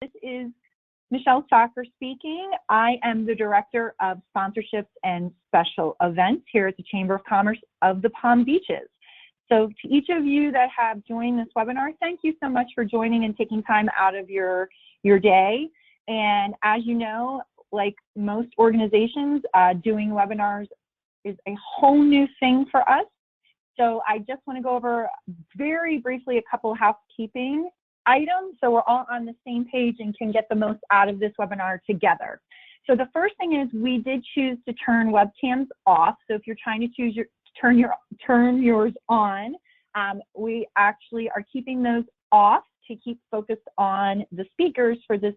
This is Michelle Stocker speaking. I am the Director of Sponsorships and Special Events here at the Chamber of Commerce of the Palm Beaches. So to each of you that have joined this webinar, thank you so much for joining and taking time out of your day. And as you know, like most organizations, doing webinars is a whole new thing for us. So I just want to go over very briefly a couple housekeeping items so we're all on the same page and can get the most out of this webinar together. So the first thing is we did choose to turn webcams off. So if you're trying to turn yours on, we actually are keeping those off to keep focused on the speakers for this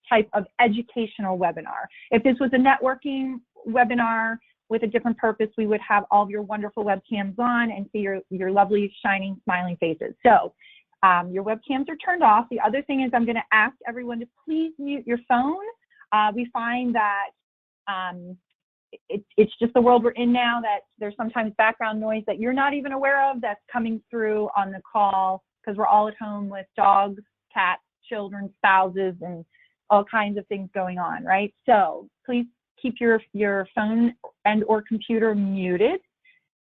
type of educational webinar. If this was a networking webinar with a different purpose, we would have all of your wonderful webcams on and see your lovely, shining, smiling faces. So your webcams are turned off. The other thing is I'm going to ask everyone to please mute your phone. We find that it's just the world we're in now, that there's sometimes background noise that you're not even aware of that's coming through on the call because we're all at home with dogs, cats, children, spouses, and all kinds of things going on, right? So please keep your phone and or computer muted.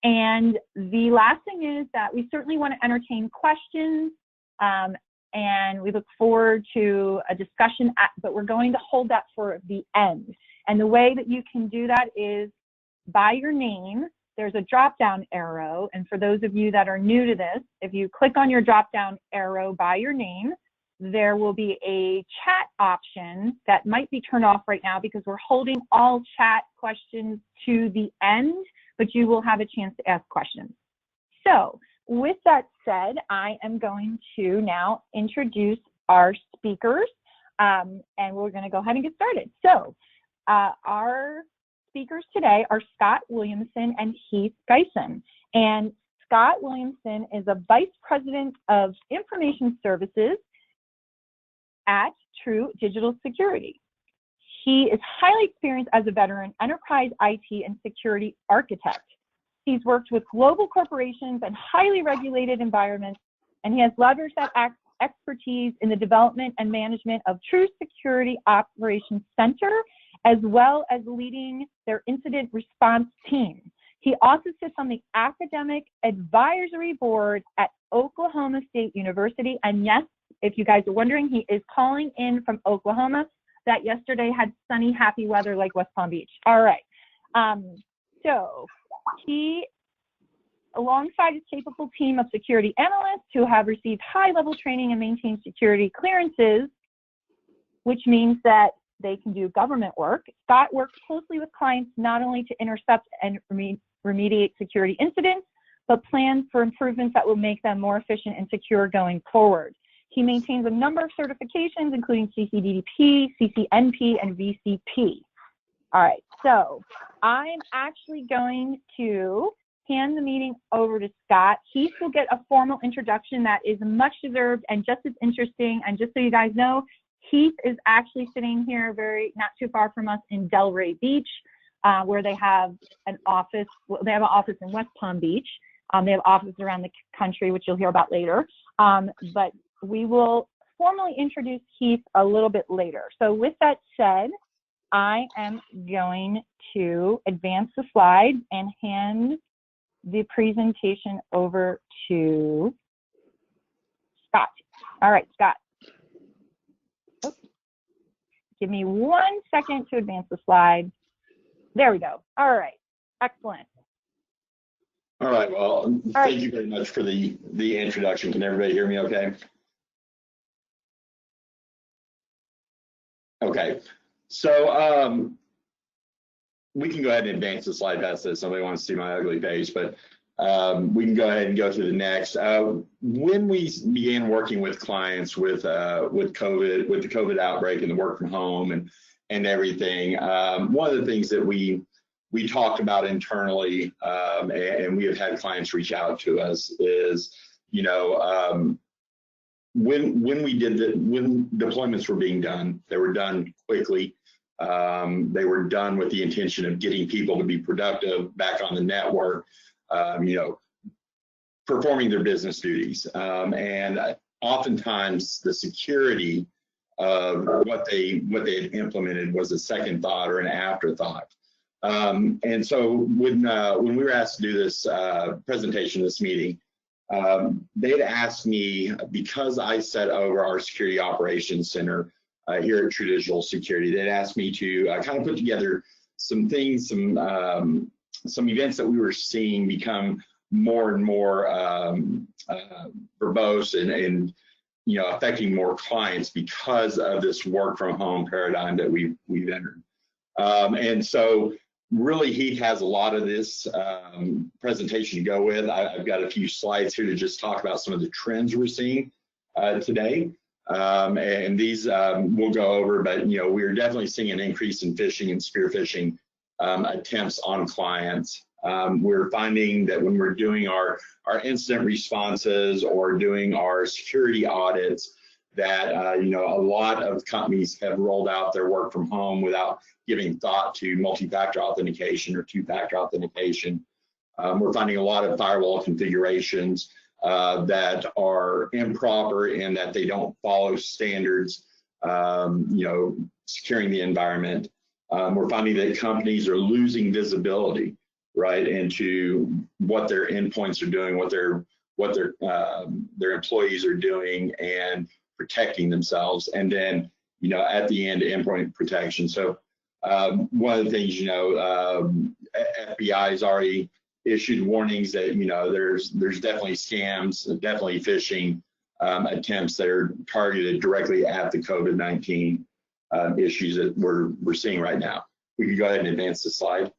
And the last thing is that we certainly want to entertain questions, and we look forward to a discussion, but we're going to hold that for the end. And the way that you can do that is by your name. There's a drop-down arrow, and for those of you that are new to this, if you click on your drop-down arrow by your name, there will be a chat option that might be turned off right now because we're holding all chat questions to the end, but you will have a chance to ask questions. So with that said, I am going to now introduce our speakers, and we're going to go ahead and get started. So our speakers today are Scott Williamson and Heath Gieson. And Scott Williamson is a Vice President of Information Services at True Digital Security. He is highly experienced as a veteran enterprise IT and security architect. He's worked with global corporations and highly regulated environments, and he has leveraged that expertise in the development and management of True Security Operations Center, as well as leading their incident response team. He also sits on the Academic Advisory Board at Oklahoma State University, and yes, if you guys are wondering, he is calling in from Oklahoma that yesterday had sunny, happy weather like West Palm Beach. All right. So he, alongside his capable team of security analysts who have received high-level training and maintain security clearances, which means that they can do government work, Scott works closely with clients not only to intercept and remediate security incidents, but plans for improvements that will make them more efficient and secure going forward. He maintains a number of certifications, including CCDP, CCNP, and VCP. All right, so I'm actually going to hand the meeting over to Scott. Heath will get a formal introduction that is much deserved and just as interesting. And just so you guys know, Heath is actually sitting here not too far from us in Delray Beach, where they have an office. Well, they have an office in West Palm Beach. They have offices around the country, which you'll hear about later. But we will formally introduce Heath a little bit later. So with that said, I am going to advance the slide and hand the presentation over to Scott. All right, Scott. Oops. Give me 1 second to advance the slide. There we go. All right, excellent. All right, well, thank you very much for the introduction. Can everybody hear me okay? Okay, so we can go ahead and advance the slide past this. Somebody wants to see my ugly face, but we can go ahead and go to the next. When we began working with clients with COVID, with the COVID outbreak and the work from home and everything, one of the things that we talked about internally, and we have had clients reach out to us is, you know, when deployments were being done, they were done quickly. They were done with the intention of getting people to be productive back on the network, you know, performing their business duties. And oftentimes the security of what they had implemented was a second thought or an afterthought. And so when we were asked to do this presentation, this meeting, they'd asked me, because I set over our security operations center here at True Digital Security, they'd asked me to kind of put together some things, some events that we were seeing become more and more verbose and affecting more clients because of this work from home paradigm that we've entered. And so really, Heath has a lot of this presentation to go with. I've got a few slides here to just talk about some of the trends we're seeing today. And these we'll go over, but we're definitely seeing an increase in phishing and spear phishing attempts on clients. We're finding that when we're doing our incident responses or doing our security audits, that a lot of companies have rolled out their work from home without giving thought to multi-factor authentication or two-factor authentication. We're finding a lot of firewall configurations that are improper and that they don't follow standards, securing the environment. We're finding that companies are losing visibility, right, into what their endpoints are doing, what their employees are doing, and protecting themselves. And then, at the end, endpoint protection. So one of the things, FBI has already issued warnings that there's definitely scams, definitely phishing attempts that are targeted directly at the COVID-19 issues that we're seeing right now. We can go ahead and advance the slide.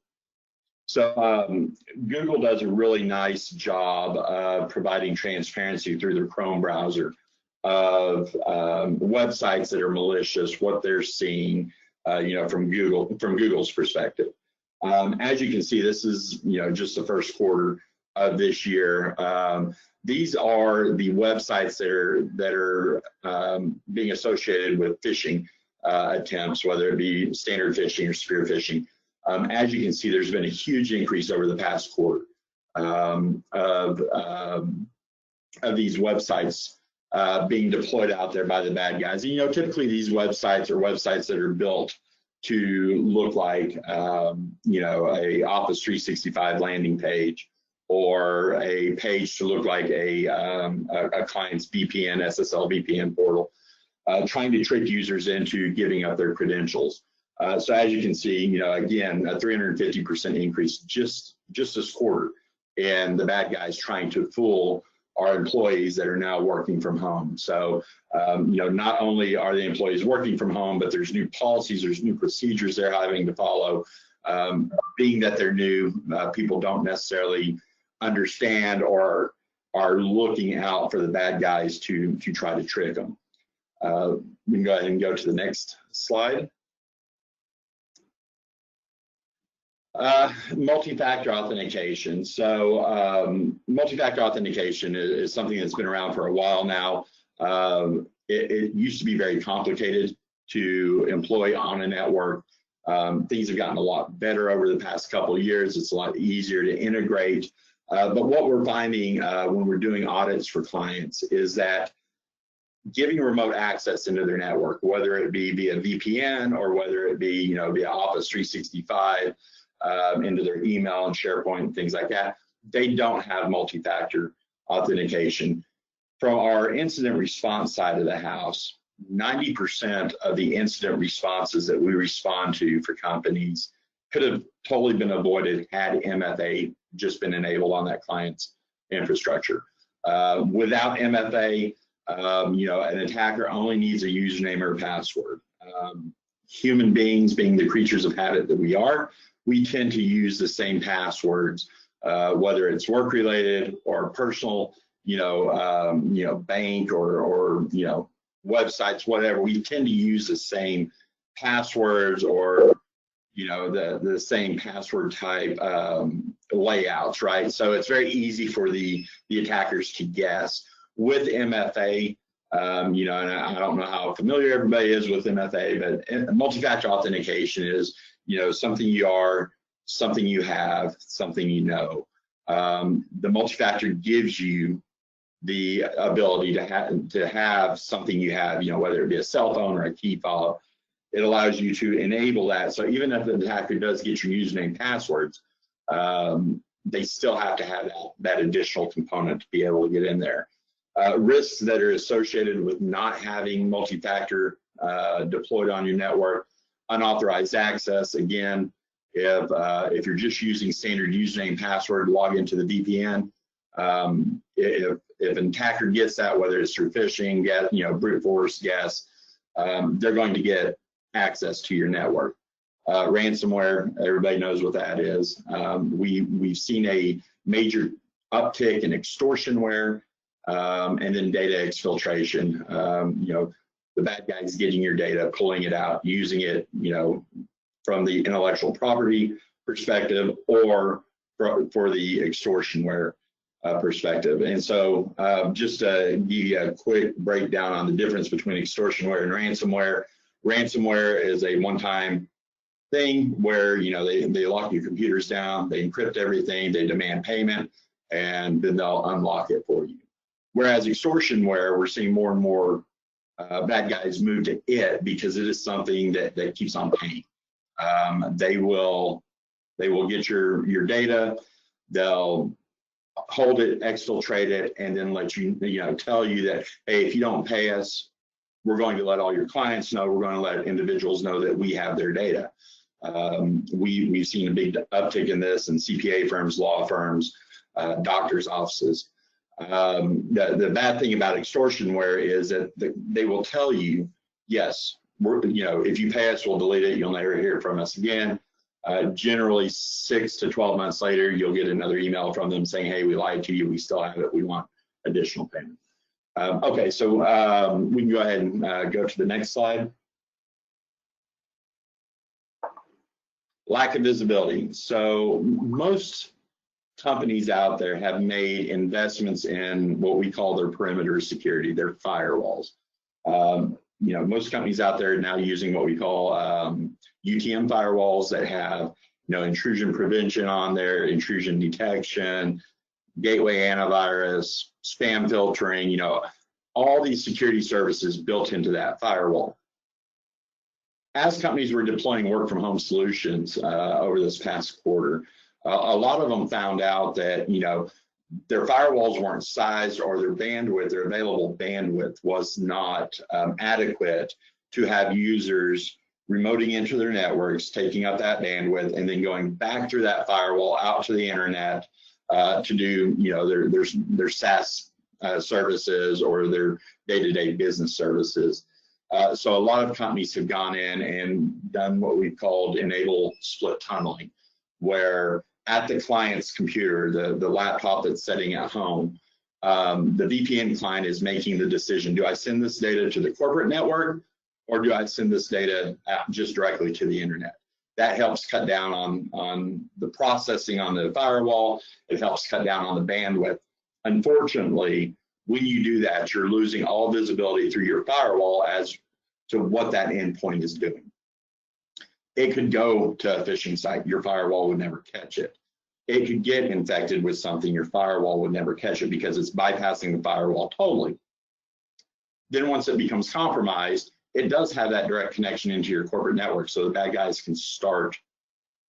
So Google does a really nice job of providing transparency through their Chrome browser of websites that are malicious, what they're seeing, from Google's perspective. As you can see, this is just the first quarter of this year. These are the websites that are being associated with phishing attempts, whether it be standard phishing or spear phishing. As you can see, there's been a huge increase over the past quarter of these websites being deployed out there by the bad guys. And, typically these websites are websites that are built to look like, a Office 365 landing page, or a page to look like a client's VPN, SSL VPN portal, trying to trick users into giving up their credentials. So as you can see, again, a 350% increase just this quarter, and the bad guys trying to fool our employees that are now working from home. So, not only are the employees working from home, but there's new policies, there's new procedures they're having to follow. Being that they're new, people don't necessarily understand or are looking out for the bad guys to try to trick them. We can go ahead and go to the next slide. Multi-factor authentication. So multi-factor authentication is something that's been around for a while now. It used to be very complicated to employ on a network. Things have gotten a lot better over the past couple of years. It's a lot easier to integrate. But what we're finding when we're doing audits for clients is that giving remote access into their network, whether it be via VPN or whether it be via Office 365, into their email and SharePoint and things like that, they don't have multi-factor authentication. From our incident response side of the house, 90% of the incident responses that we respond to for companies could have totally been avoided had MFA just been enabled on that client's infrastructure. Without MFA, an attacker only needs a username or a password. Human beings, being the creatures of habit that we are, we tend to use the same passwords, whether it's work-related or personal, bank or websites, whatever. We tend to use the same passwords or the same password type layouts, right? So it's very easy for the attackers to guess. With MFA, and I don't know how familiar everybody is with MFA, but multi-factor authentication is something you are, something you have, something you know. The multi-factor gives you the ability to have something you have, whether it be a cell phone or a key fob. It allows you to enable that. So even if the attacker does get your username and passwords, they still have to have that additional component to be able to get in there. Risks that are associated with not having multi-factor deployed on your network, unauthorized access. Again, if you're just using standard username and password, log into the VPN. If an attacker gets that, whether it's through phishing, brute force, guess, they're going to get access to your network. Ransomware, everybody knows what that is. We've seen a major uptick in extortionware, and then data exfiltration. The bad guys getting your data, pulling it out, using it, from the intellectual property perspective or for the extortionware perspective. And so just to give you a quick breakdown on the difference between extortionware and ransomware. Ransomware is a one-time thing where they lock your computers down, they encrypt everything, they demand payment, and then they'll unlock it for you. Whereas extortionware, we're seeing more and more bad guys move to it because it is something that keeps on paying. They will get your data, they'll hold it, exfiltrate it, and then let tell you that, hey, if you don't pay us, we're going to let all your clients know, we're going to let individuals know that we have their data. We've seen a big uptick in this in CPA firms, law firms, doctors' offices. The bad thing about extortionware is that they will tell you, yes, if you pay us, we'll delete it, you'll never hear from us again. Generally 6 to 12 months later, you'll get another email from them saying, hey, we lied to you, we still have it, we want additional payment. Okay, so we can go ahead and go to the next slide. Lack of visibility. So most companies out there have made investments in what we call their perimeter security, their firewalls. Most companies out there are now using what we call UTM firewalls that have intrusion prevention on there, intrusion detection, gateway antivirus, spam filtering, all these security services built into that firewall. As companies were deploying work from home solutions over this past quarter, a lot of them found out that their firewalls weren't sized, or their available bandwidth was not adequate to have users remoting into their networks, taking up that bandwidth, and then going back through that firewall out to the internet to do their SaaS services or their day-to-day business services. So a lot of companies have gone in and done what we've called enable split tunneling, where at the client's computer, the laptop that's sitting at home, the VPN client is making the decision, do I send this data to the corporate network, or do I send this data just directly to the internet? That helps cut down on the processing on the firewall. It helps cut down on the bandwidth. Unfortunately, when you do that, you're losing all visibility through your firewall as to what that endpoint is doing. It could go to a phishing site, your firewall would never catch it. It could get infected with something, your firewall would never catch it because it's bypassing the firewall totally. Then once it becomes compromised, it does have that direct connection into your corporate network, so the bad guys can start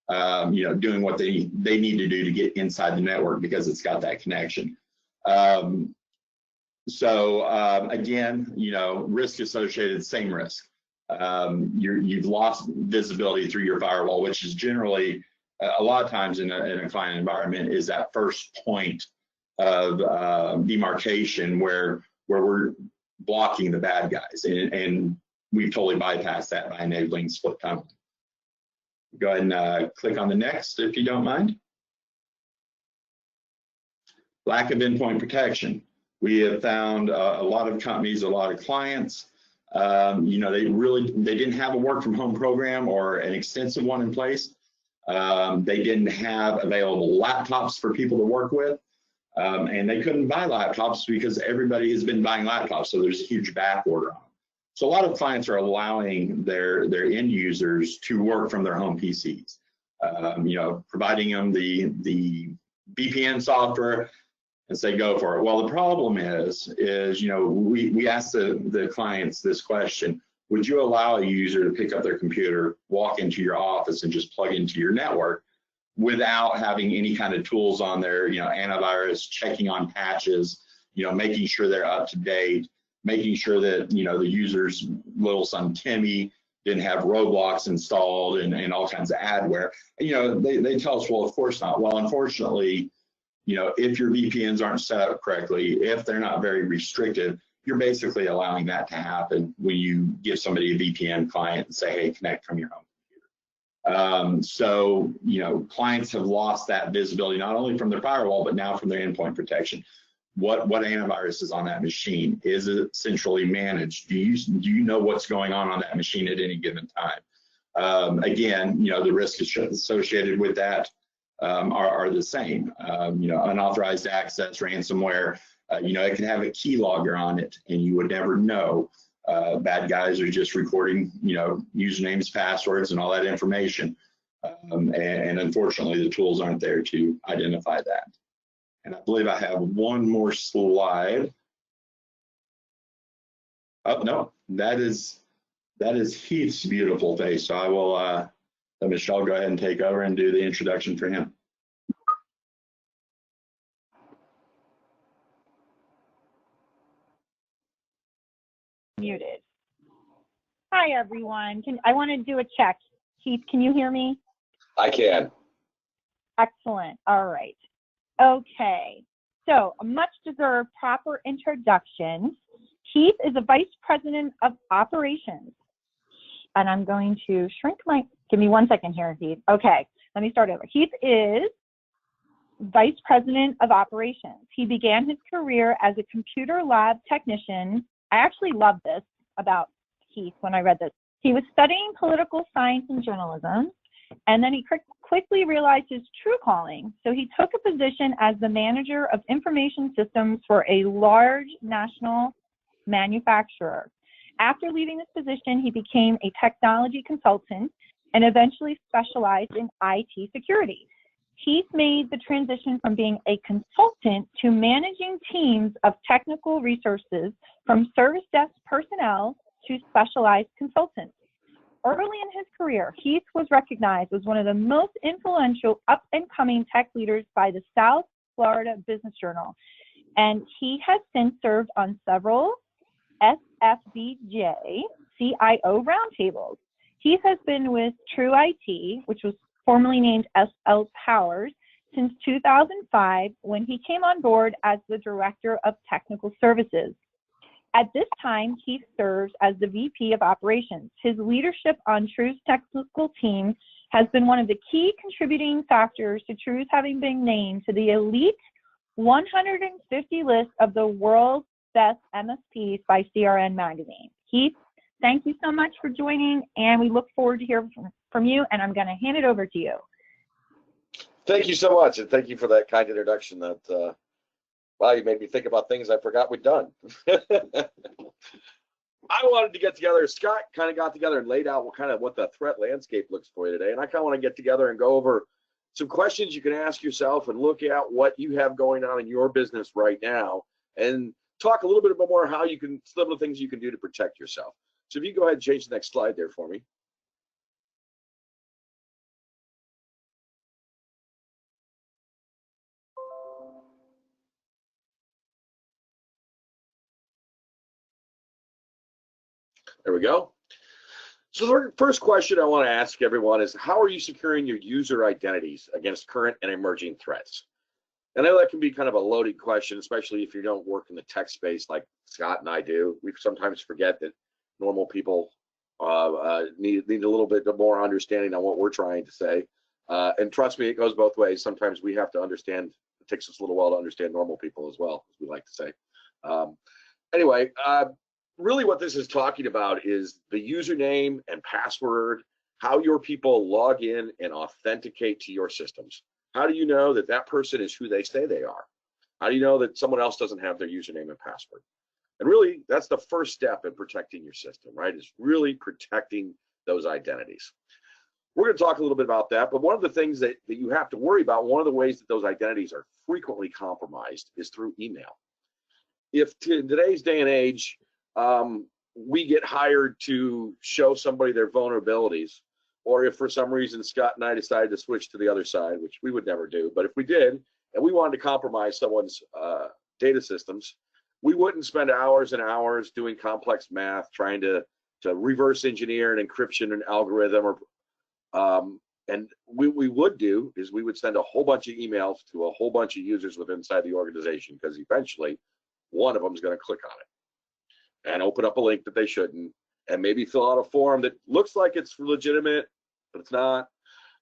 doing what they need to do to get inside the network because it's got that connection. Again, risk associated, same risk. You've lost visibility through your firewall, which is generally a lot of times in a client environment is that first point of demarcation where we're blocking the bad guys, and we've totally bypassed that by enabling split tunneling. Go ahead and click on the next if you don't mind. Lack of endpoint protection. We have found a lot of companies, a lot of clients, they didn't have a work from home program or an extensive one in place. They didn't have available laptops for people to work with, and they couldn't buy laptops because everybody has been buying laptops, so there's a huge back order on them. So a lot of clients are allowing their end users to work from their home PCs, providing them the VPN software, and say, go for it. Well, the problem is you know, we ask the clients this question: would you allow a user to pick up their computer, walk into your office, and just plug into your network without having any kind of tools on there, you know, antivirus, checking on patches, you know, making sure they're up to date, making sure that, you know, the user's little son Timmy didn't have Roblox installed and all kinds of adware? You know, they tell us, well, of course not. Well, unfortunately, you know, if your VPNs aren't set up correctly, if they're not very restrictive, you're basically allowing that to happen when you give somebody a VPN client and say, hey, connect from your home computer. So, you know, clients have lost that visibility, not only from their firewall, but now from their endpoint protection. What antivirus is on that machine? Is it centrally managed? Do you know what's going on that machine at any given time? Again, you know, the risks associated with that are the same. You know, unauthorized access, ransomware, you know, it can have a keylogger on it, and you would never know. Bad guys are just recording, you know, usernames, passwords, and all that information. And unfortunately, the tools aren't there to identify that. And I believe I have one more slide. Oh, no, that is Heath's beautiful face. So I will let Michelle go ahead and take over and do the introduction for him. Muted. Hi, everyone. I want to do a check. Heath, can you hear me? I can. Excellent. All right. Okay. So a much deserved proper introduction. Heath is a vice president of operations. And I'm going to shrink give me 1 second here, Heath. Okay, let me start over. Heath is vice president of operations. He began his career as a computer lab technician. I actually love this about Heath when I read this. He was studying political science and journalism, and then he quickly realized his true calling. So he took a position as the manager of information systems for a large national manufacturer. After leaving this position, he became a technology consultant and eventually specialized in IT security. Heath made the transition from being a consultant to managing teams of technical resources, from service desk personnel to specialized consultants. Early in his career, Heath was recognized as one of the most influential up-and-coming tech leaders by the South Florida Business Journal, and he has since served on several SFDJ CIO roundtables. Heath has been with True IT, which was formerly named SL Powers, since 2005, when he came on board as the Director of Technical Services. At this time, Heath serves as the VP of Operations. His leadership on True's technical team has been one of the key contributing factors to True's having been named to the elite 150 list of the world's best MSPs by CRN Magazine. Heath, thank you so much for joining, and we look forward to hearing from you, and I'm going to hand it over to you. Thank you so much, and thank you for that kind introduction. That wow, you made me think about things I forgot we'd done. I wanted to get together. Scott kind of got together and laid out what the threat landscape looks for you today, and I kind of want to get together and go over some questions you can ask yourself and look at what you have going on in your business right now, and talk a little bit more how you can, some of the things you can do to protect yourself. So if you go ahead and change the next slide there for me. There we go. So the first question I want to ask everyone is, how are you securing your user identities against current and emerging threats? And I know that can be kind of a loaded question, especially if you don't work in the tech space like Scott and I do. We sometimes forget that normal people need a little bit more understanding on what we're trying to say. And trust me, it goes both ways. Sometimes we have to understand, it takes us a little while to understand normal people as well, as we like to say. Anyway, really what this is talking about is the username and password, how your people log in and authenticate to your systems. How do you know that that person is who they say they are? How do you know that someone else doesn't have their username and password? And really, that's the first step in protecting your system, right? Is really protecting those identities. We're going to talk a little bit about that, but one of the things that you have to worry about, one of the ways that those identities are frequently compromised is through email. If in today's day and age, we get hired to show somebody their vulnerabilities, or if for some reason Scott and I decided to switch to the other side, which we would never do, but if we did, and we wanted to compromise someone's data systems, we wouldn't spend hours and hours doing complex math, trying to reverse engineer an encryption and algorithm, or and we would do is we would send a whole bunch of emails to a whole bunch of users within inside the organization, because eventually one of them is going to click on it and open up a link that they shouldn't, and maybe fill out a form that looks like it's legitimate, but it's not.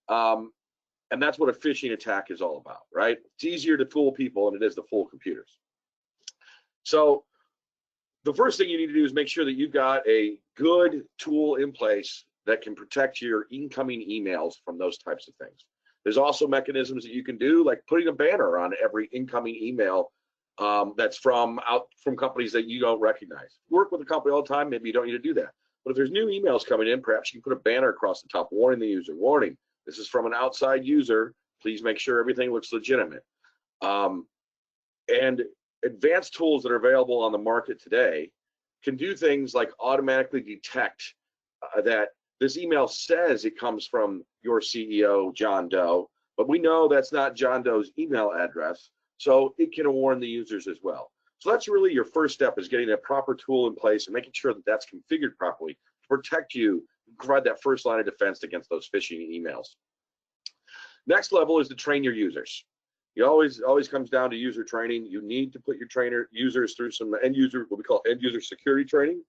And that's what a phishing attack is all about, right? It's easier to fool people than it is to fool computers. So the first thing you need to do is make sure that you've got a good tool in place that can protect your incoming emails from those types of things. There's also mechanisms that you can do, like putting a banner on every incoming email that's from companies that you don't recognize. Work with a company all the time, maybe you don't need to do that. But if there's new emails coming in, perhaps you can put a banner across the top warning the user, warning, this is from an outside user, please make sure everything looks legitimate. And advanced tools that are available on the market today can do things like automatically detect that this email says it comes from your CEO, John Doe, but we know that's not John Doe's email address, so it can warn the users as well. So that's really your first step, is getting a proper tool in place and making sure that that's configured properly to protect you, provide that first line of defense against those phishing emails. Next level is to train your users. It always comes down to user training. You need to put your users through some what we call end user security training,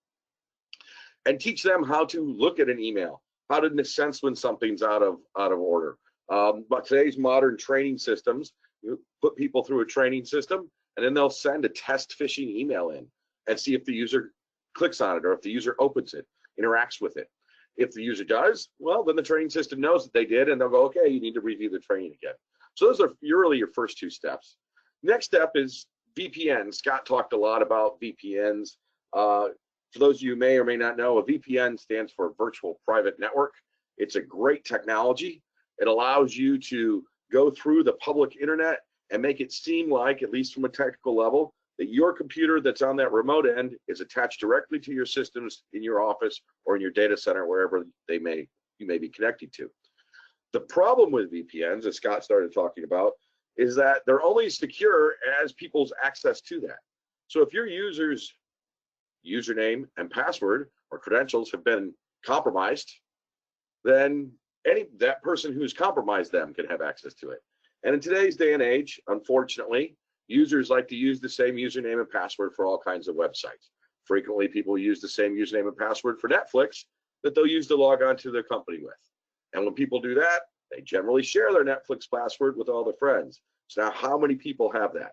and teach them how to look at an email, how to sense when something's out of order. But today's modern training systems, you put people through a training system, and then they'll send a test phishing email in and see if the user clicks on it, or if the user opens it, interacts with it. If the user does, well, then the training system knows that they did, and they'll go, okay, you need to review the training again. So those are really your first two steps. Next step is VPN. Scott talked a lot about VPNs. For those of you who may or may not know, a VPN stands for Virtual Private Network. It's a great technology. It allows you to go through the public internet and make it seem like, at least from a technical level, that your computer that's on that remote end is attached directly to your systems in your office or in your data center, wherever you may be connected to. The problem with VPNs, as Scott started talking about, is that they're only secure as people's access to that. So if your user's username and password or credentials have been compromised, then that person who's compromised them can have access to it. And in today's day and age, unfortunately, users like to use the same username and password for all kinds of websites. Frequently, people use the same username and password for Netflix that they'll use to log on to their company with. And when people do that, they generally share their Netflix password with all their friends. So now, how many people have that?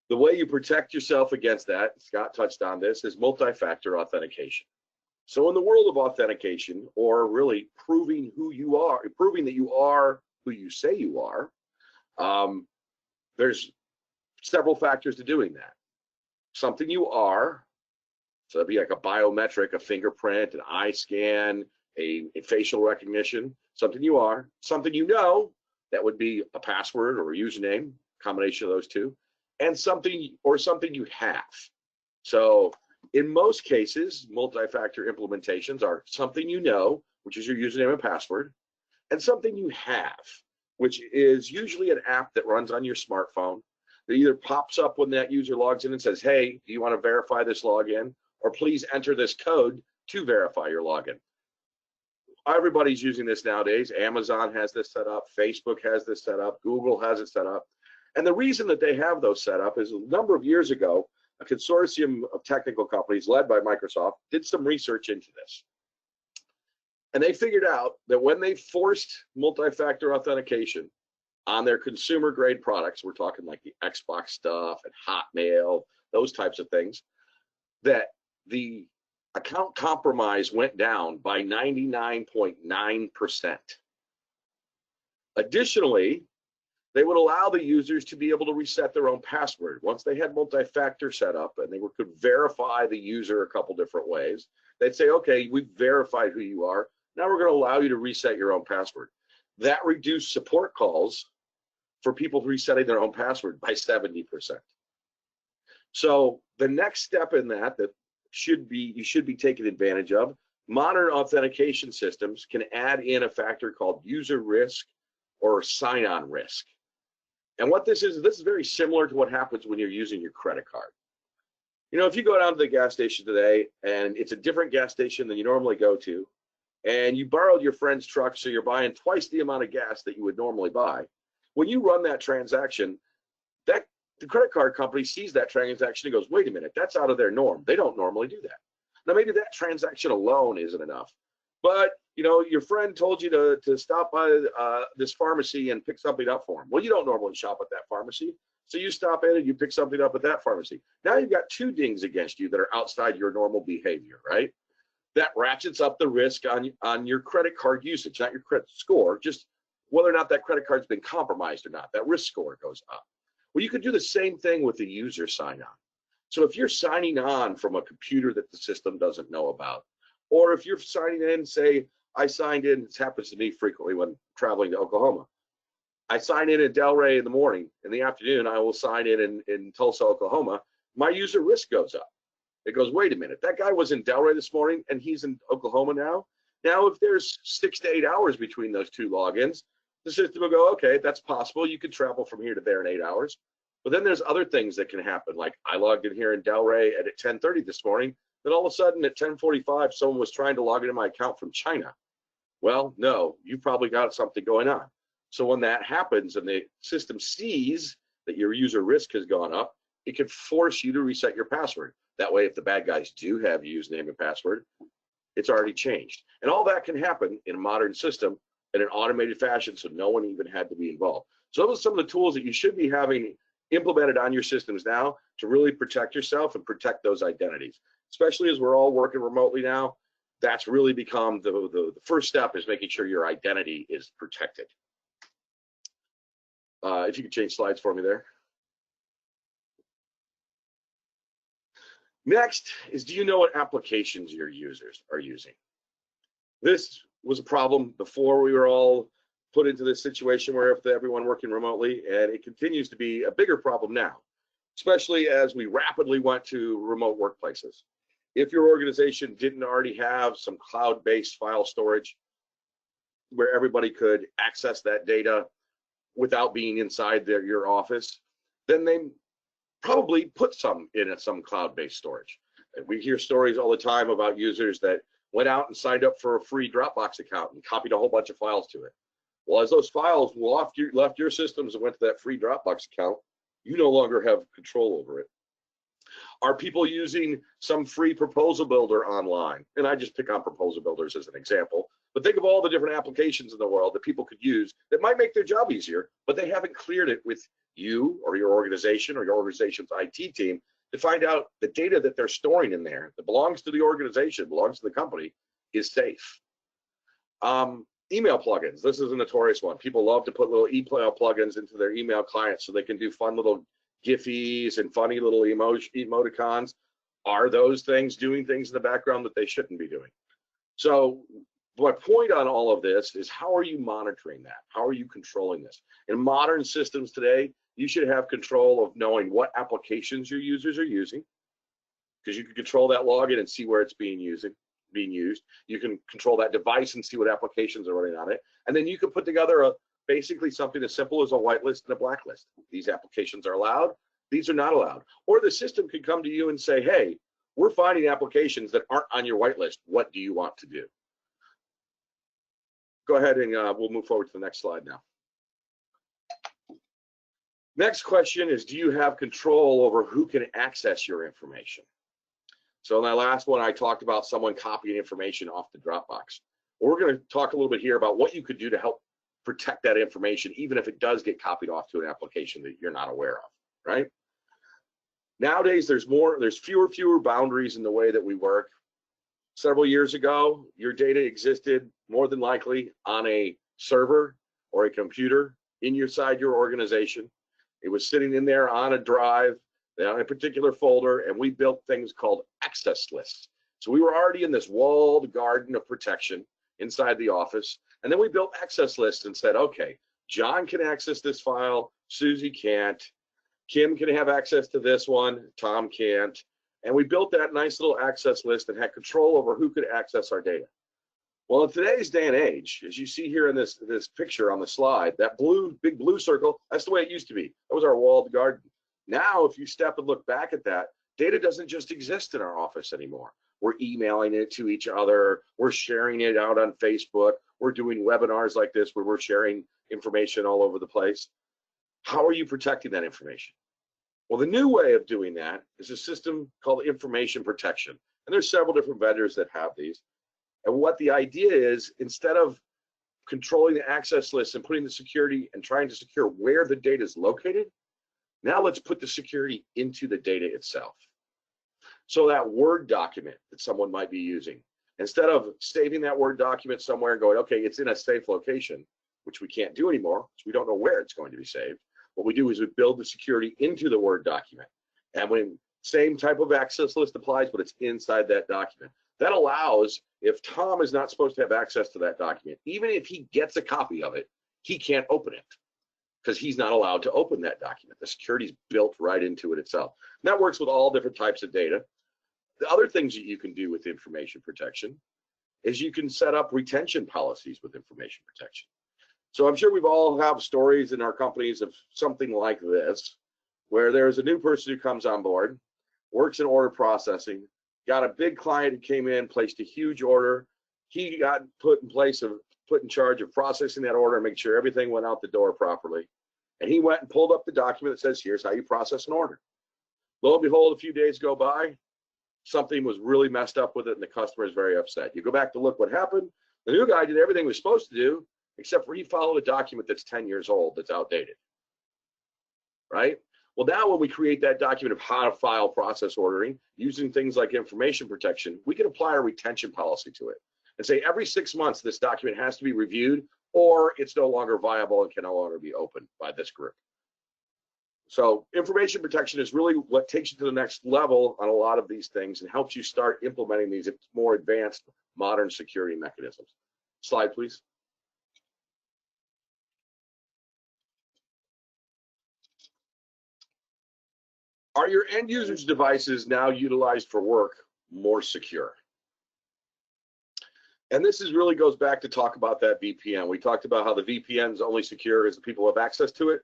The way you protect yourself against that, Scott touched on this, is multi-factor authentication. So in the world of authentication, or really proving who you are, proving that you are who you say you are, there's several factors to doing that. Something you are, so that'd be like a biometric, a fingerprint, an eye scan, a facial recognition, something you are, something you know, that would be a password or a username, combination of those two, and something you have. So in most cases, multi-factor implementations are something you know, which is your username and password, and something you have, which is usually an app that runs on your smartphone that either pops up when that user logs in and says, hey, do you want to verify this login? Or please enter this code to verify your login. Everybody's using this nowadays. Amazon has this set up, Facebook has this set up, Google has it set up. And the reason that they have those set up is a number of years ago, a consortium of technical companies led by Microsoft did some research into this. And they figured out that when they forced multi-factor authentication on their consumer grade products, we're talking like the Xbox stuff and Hotmail, those types of things, that the account compromise went down by 99.9%. Additionally, they would allow the users to be able to reset their own password. Once they had multi-factor set up and they could verify the user a couple different ways, they'd say, okay, we've verified who you are. Now we're going to allow you to reset your own password. That reduced support calls for people resetting their own password by 70%. So the next step in that you should be taking advantage of, modern authentication systems can add in a factor called user risk or sign-on risk. And what this is very similar to what happens when you're using your credit card. You know, if you go down to the gas station today and it's a different gas station than you normally go to, and you borrowed your friend's truck, so you're buying twice the amount of gas that you would normally buy, when you run that transaction, the credit card company sees that transaction and goes, wait a minute, that's out of their norm. They don't normally do that. Now, maybe that transaction alone isn't enough, but you know, your friend told you to stop by this pharmacy and pick something up for him. Well, you don't normally shop at that pharmacy, so you stop in and you pick something up at that pharmacy. Now you've got two dings against you that are outside your normal behavior, right? That ratchets up the risk on your credit card usage, not your credit score, just whether or not that credit card's been compromised or not. That risk score goes up. Well, you could do the same thing with the user sign-on. So if you're signing on from a computer that the system doesn't know about, or if you're signing in, say, I signed in, this happens to me frequently when traveling to Oklahoma. I sign in Delray in the morning. In the afternoon, I will sign in Tulsa, Oklahoma. My user risk goes up. It goes, wait a minute, that guy was in Delray this morning and he's in Oklahoma now? Now, if there's 6 to 8 hours between those two logins, the system will go, okay, that's possible. You could travel from here to there in 8 hours. But then there's other things that can happen. Like I logged in here in Delray at 10:30 this morning. Then all of a sudden at 10:45, someone was trying to log into my account from China. Well, no, you've probably got something going on. So when that happens and the system sees that your user risk has gone up, it can force you to reset your password. That way, if the bad guys do have your username and password, it's already changed. And all that can happen in a modern system in an automated fashion, so no one even had to be involved. So those are some of the tools that you should be having implemented on your systems now to really protect yourself and protect those identities. Especially as we're all working remotely now, that's really become the first step, is making sure your identity is protected. If you could change slides for me there. Next is, do you know what applications your users are using? This was a problem before we were all put into this situation where everyone working remotely, and it continues to be a bigger problem now, especially as we rapidly went to remote workplaces. If your organization didn't already have some cloud-based file storage where everybody could access that data without being inside your office, then they probably put some in some cloud-based storage. And we hear stories all the time about users that went out and signed up for a free Dropbox account and copied a whole bunch of files to it. Well, as those files left your systems and went to that free Dropbox account, you no longer have control over it. Are people using some free proposal builder online? And I just pick on proposal builders as an example, but think of all the different applications in the world that people could use that might make their job easier, but they haven't cleared it with you or your organization or your organization's IT team to find out the data that they're storing in there that belongs to the organization, belongs to the company, is safe. Email plugins. This is a notorious one. People love to put little email plugins into their email clients so they can do fun little Giphies and funny little emoticons. Are those things doing things in the background that they shouldn't be doing? So my point on all of this is, how are you monitoring that? How are you controlling this? In modern systems today, you should have control of knowing what applications your users are using, because you can control that login and see where it's being used. You can control that device and see what applications are running on it. And then you can put together basically something as simple as a whitelist and a blacklist. These applications are allowed, these are not allowed. Or the system could come to you and say, hey, we're finding applications that aren't on your whitelist. What do you want to do? Go ahead and we'll move forward to the next slide now. Next question is, do you have control over who can access your information? So in that last one, I talked about someone copying information off the Dropbox. We're going to talk a little bit here about what you could do to help protect that information, even if it does get copied off to an application that you're not aware of, right? Nowadays, there's fewer boundaries in the way that we work. Several years ago, your data existed more than likely on a server or a computer inside your organization. It was sitting in there on a drive, on a particular folder, and we built things called access lists. So we were already in this walled garden of protection, inside the office. And then we built access lists and said, okay, John can access this file, Susie can't, Kim can have access to this one, Tom can't. And we built that nice little access list and had control over who could access our data. Well, in today's day and age, as you see here in this picture on the slide, that big blue circle, that's the way it used to be. That was our walled garden. Now, if you step and look back at that, data doesn't just exist in our office anymore. We're emailing it to each other. We're sharing it out on Facebook. We're doing webinars like this where we're sharing information all over the place. How are you protecting that information? Well, the new way of doing that is a system called information protection. And there's several different vendors that have these. And what the idea is, instead of controlling the access list and putting the security and trying to secure where the data is located, now let's put the security into the data itself. So that Word document that someone might be using, instead of saving that Word document somewhere and going, okay, it's in a safe location, which we can't do anymore, because we don't know where it's going to be saved. What we do is we build the security into the Word document. And when same type of access list applies, but it's inside that document. That allows, if Tom is not supposed to have access to that document, even if he gets a copy of it, he can't open it because he's not allowed to open that document. The security is built right into it itself. And that works with all different types of data. The other things that you can do with information protection is you can set up retention policies with information protection. So I'm sure we've all have stories in our companies of something like this, where there's a new person who comes on board, works in order processing, got a big client who came in, placed a huge order. He got put in charge of processing that order and make sure everything went out the door properly. And he went and pulled up the document that says, here's how you process an order. Lo and behold, a few days go by, something was really messed up with it and the customer is very upset. You go back to look what happened. The new guy did everything he was supposed to do, except for he followed a document that's 10 years old, that's outdated, right? Well, now when we create that document of how to file process ordering, using things like information protection, we can apply a retention policy to it and say every 6 months this document has to be reviewed or it's no longer viable and can no longer be opened by this group. So information protection is really what takes you to the next level on a lot of these things and helps you start implementing these more advanced modern security mechanisms. Slide, please. Are your end users' devices now utilized for work more secure? And this is really goes back to talk about that VPN. We talked about how the VPN is only secure as the people have access to it.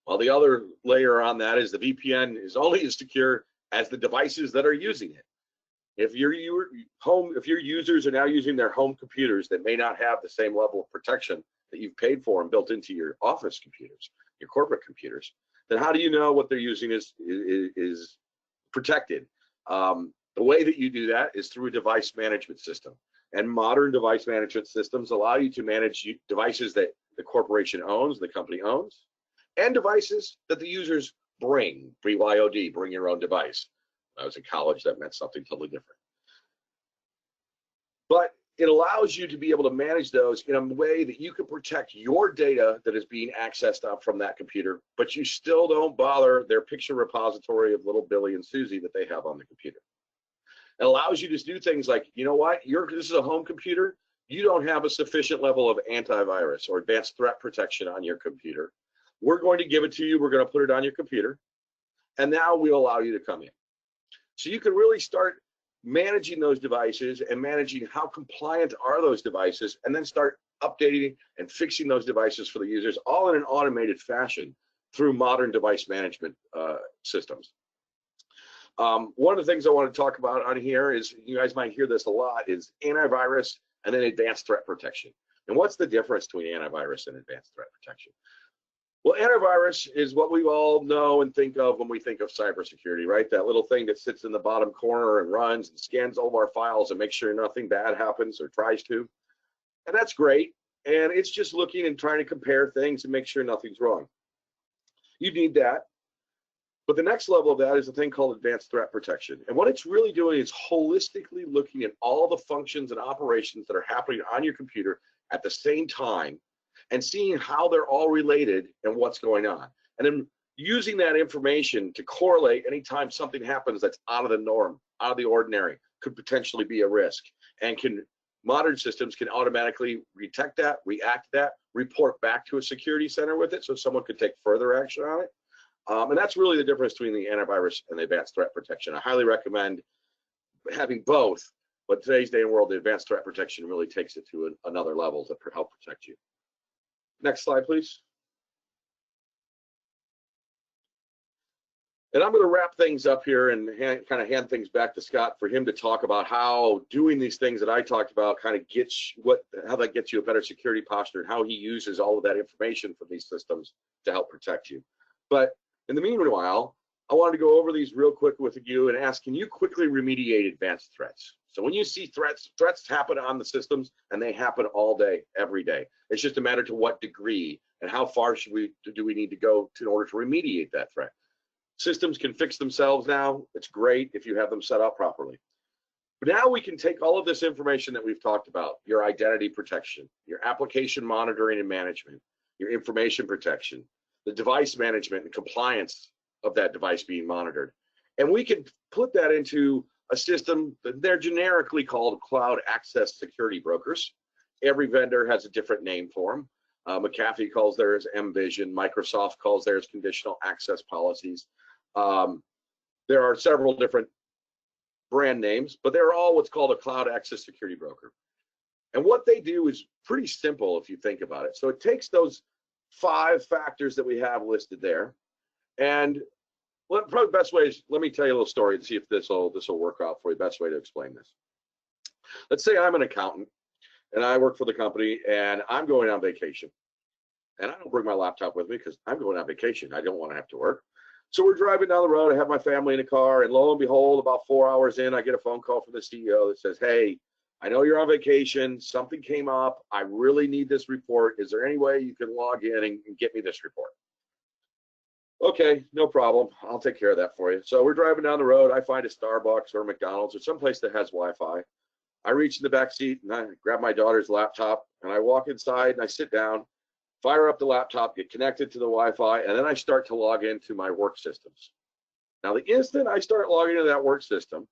While the other layer on that is the VPN is only as secure as the devices that are using it. If your users are now using their home computers that may not have the same level of protection that you've paid for and built into your office computers, your corporate computers, then how do you know what they're using is protected? The way that you do that is through a device management system. And modern device management systems allow you to manage devices that the corporation owns, the company owns, and devices that the users bring, BYOD, bring your own device. When I was in college, that meant something totally different. But it allows you to be able to manage those in a way that you can protect your data that is being accessed up from that computer, but you still don't bother their picture repository of little Billy and Susie that they have on the computer. It allows you to do things like, you know what, this is a home computer, you don't have a sufficient level of antivirus or advanced threat protection on your computer. We're going to give it to you, we're going to put it on your computer, and now we'll allow you to come in. So you can really start managing those devices and managing how compliant are those devices, and then start updating and fixing those devices for the users, all in an automated fashion through modern device management systems. One of the things I want to talk about on here is, you guys might hear this a lot, is antivirus and then advanced threat protection. And what's the difference between antivirus and advanced threat protection? Well, antivirus is what we all know and think of when we think of cybersecurity, right? That little thing that sits in the bottom corner and runs and scans all of our files and makes sure nothing bad happens or tries to. And that's great. And it's just looking and trying to compare things and make sure nothing's wrong. You need that. But the next level of that is a thing called advanced threat protection. And what it's really doing is holistically looking at all the functions and operations that are happening on your computer at the same time and seeing how they're all related and what's going on. And then using that information to correlate anytime something happens that's out of the norm, out of the ordinary, could potentially be a risk, and can modern systems can automatically detect that, react to that, report back to a security center with it so someone could take further action on it. And that's really the difference between the antivirus and the advanced threat protection. I highly recommend having both, but today's day and world, the advanced threat protection really takes it to another level to help protect you. Next slide, please. And I'm going to wrap things up here and kind of hand things back to Scott for him to talk about how doing these things that I talked about kind of gets how that gets you a better security posture and how he uses all of that information from these systems to help protect you. But in the meanwhile, I wanted to go over these real quick with you and ask, can you quickly remediate advanced threats? So when you see threats happen on the systems, and they happen all day, every day. It's just a matter to what degree and how far do we need to go in order to remediate that threat. Systems can fix themselves now. It's great if you have them set up properly. But now we can take all of this information that we've talked about, your identity protection, your application monitoring and management, your information protection, the device management and compliance of that device being monitored. And we can put that into a system that they're generically called cloud access security brokers. Every vendor has a different name for them. McAfee calls theirs MVision. Microsoft calls theirs conditional access policies. There are several different brand names, but they're all what's called a cloud access security broker. And what they do is pretty simple if you think about it. So it takes those 5 factors that we have listed there, and probably the best way is, let me tell you a little story and see if this will work out for you. Best way to explain this. Let's say I'm an accountant and I work for the company and I'm going on vacation. And I don't bring my laptop with me because I'm going on vacation. I don't want to have to work. So we're driving down the road. I have my family in the car, and lo and behold, about 4 hours in, I get a phone call from the CEO that says, "Hey, I know you're on vacation. Something came up. I really need this report. Is there any way you can log in and get me this report?" Okay, no problem. I'll take care of that for you. So we're driving down the road. I find a Starbucks or McDonald's or someplace that has Wi-Fi. I reach in the back seat and I grab my daughter's laptop and I walk inside and I sit down, fire up the laptop, get connected to the Wi-Fi, and then I start to log into my work systems. Now, the instant I start logging into that work system,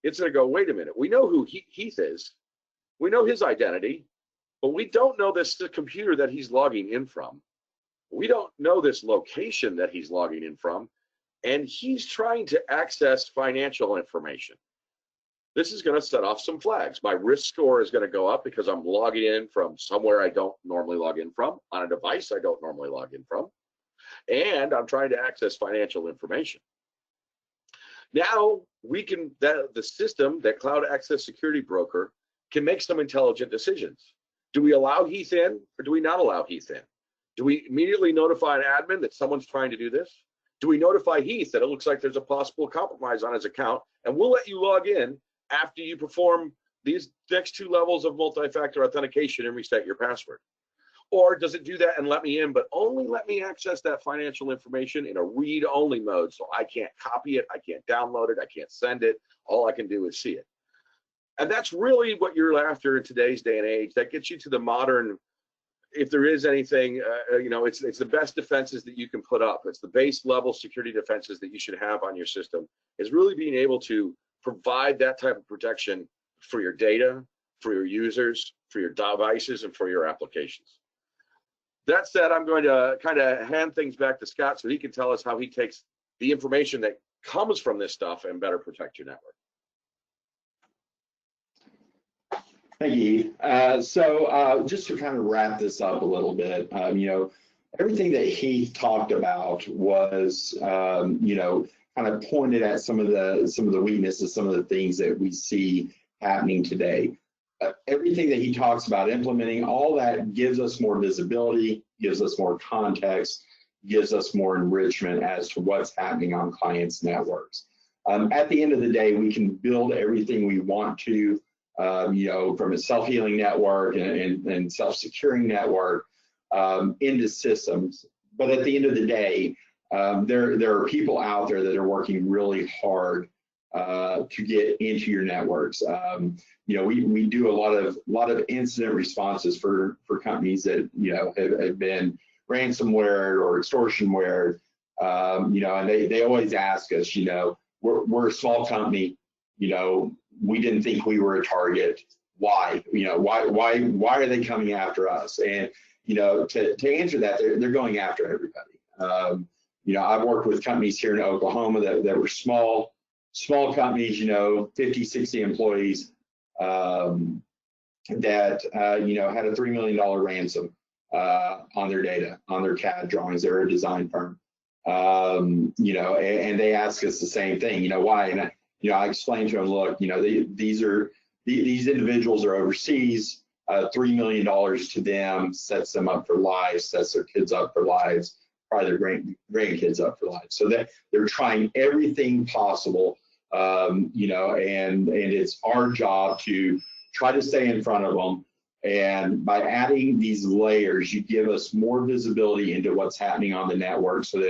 it's going to go, wait a minute, we know who Heath is. We know his identity, but we don't know the computer that he's logging in from. We don't know this location that he's logging in from, and he's trying to access financial information. This is going to set off some flags. My risk score is going to go up because I'm logging in from somewhere I don't normally log in from, on a device I don't normally log in from, and I'm trying to access financial information. Now we can, the system, that cloud access security broker, can make some intelligent decisions. Do we allow Heath in or do we not allow Heath in? Do we immediately notify an admin that someone's trying to do this? Do we notify Heath that it looks like there's a possible compromise on his account, and we'll let you log in after you perform these next 2 levels of multi-factor authentication and reset your password? Or does it do that and let me in, but only let me access that financial information in a read-only mode, so I can't copy it, I can't download it, I can't send it, all I can do is see it. And that's really what you're after in today's day and age. That gets you to the modern, if there is anything, you know, it's the best defenses that you can put up. It's the base level security defenses that you should have on your system, is really being able to provide that type of protection for your data, for your users, for your devices, and for your applications. That said, I'm going to kind of hand things back to Scott so he can tell us how he takes the information that comes from this stuff and better protect your network. Thank you, Heath. So just to kind of wrap this up a little bit, you know, everything that Heath talked about was, you know, kind of pointed at some of the weaknesses, some of the things that we see happening today. Everything that he talks about implementing, all that gives us more visibility, gives us more context, gives us more enrichment as to what's happening on clients' networks. At the end of the day, we can build everything we want to, you know, from a self-healing network and self-securing network into systems. But at the end of the day, there are people out there that are working really hard to get into your networks. You know, we do a lot of incident responses for companies that, you know, have been ransomware or extortionware. You know, and they always ask us, you know, we're a small company, you know, we didn't think we were a target. why? Why are they coming after us? And to answer that, they're going after everybody. I've worked with companies here in Oklahoma that were small companies, 50, 60 employees, that had a $3 million ransom on their data, on their CAD drawings. They're a design firm, and they ask us the same thing. Why? And I explained to them, look, these individuals are overseas. $3 million to them sets them up for lives, sets their kids up for lives, probably their grandkids up for lives. So that they're trying everything possible, and it's our job to try to stay in front of them. And by adding these layers, you give us more visibility into what's happening on the network, so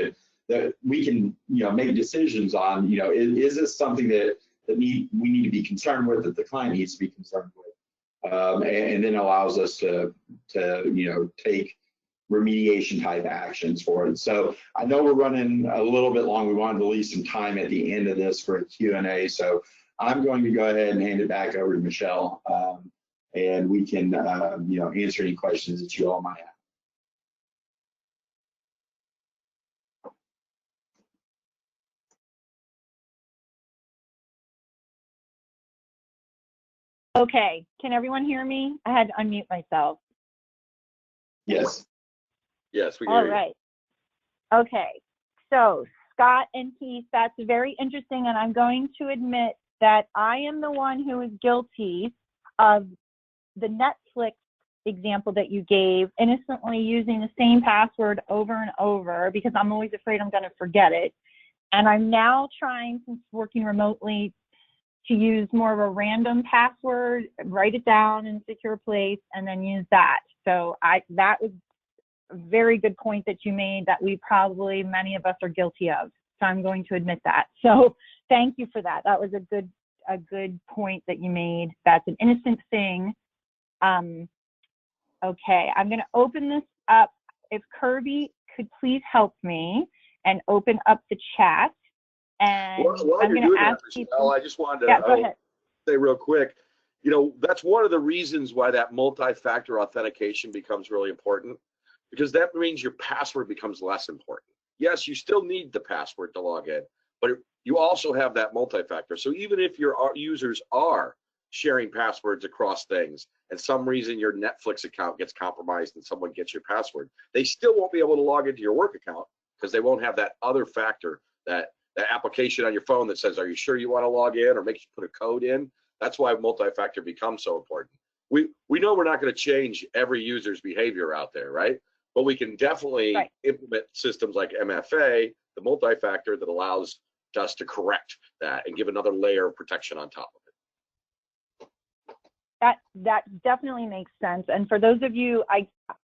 that we can make decisions on is this something that we need to be concerned with, that the client needs to be concerned with. And then allows us to take remediation type actions for it. So I know we're running a little bit long. We wanted to leave some time at the end of this for a Q&A. So I'm going to go ahead and hand it back over to Michelle, and we can answer any questions that you all might have. Okay, can everyone hear me? I had to unmute myself. Yes. Yes, we hear All you. right. Okay, so Scott and Heath, that's very interesting, and I'm going to admit that I am the one who is guilty of the Netflix example that you gave, innocently using the same password over and over because I'm always afraid I'm going to forget it. And I'm now trying, since working remotely, to use more of a random password, write it down in a secure place, and then use that. So that was a very good point that you made that many of us are guilty of. So I'm going to admit that. So thank you for that. That was a good point that you made. That's an innocent thing. Okay, I'm going to open this up. If Kirby could please help me and open up the chat. And I'm going to ask Michelle, I just wanted to say real quick, that's one of the reasons why that multi-factor authentication becomes really important, because that means your password becomes less important. Yes, you still need the password to log in, but you also have that multi-factor. So even if your users are sharing passwords across things, and some reason your Netflix account gets compromised and someone gets your password, they still won't be able to log into your work account because they won't have that other factor, that application on your phone that says, are you sure you want to log in, or makes you put a code in. That's why multi-factor becomes so important. We know we're not going to change every user's behavior out there, right? But we can definitely implement systems like MFA, the multi-factor, that allows us to correct that and give another layer of protection on top of it. That definitely makes sense. And for those of you,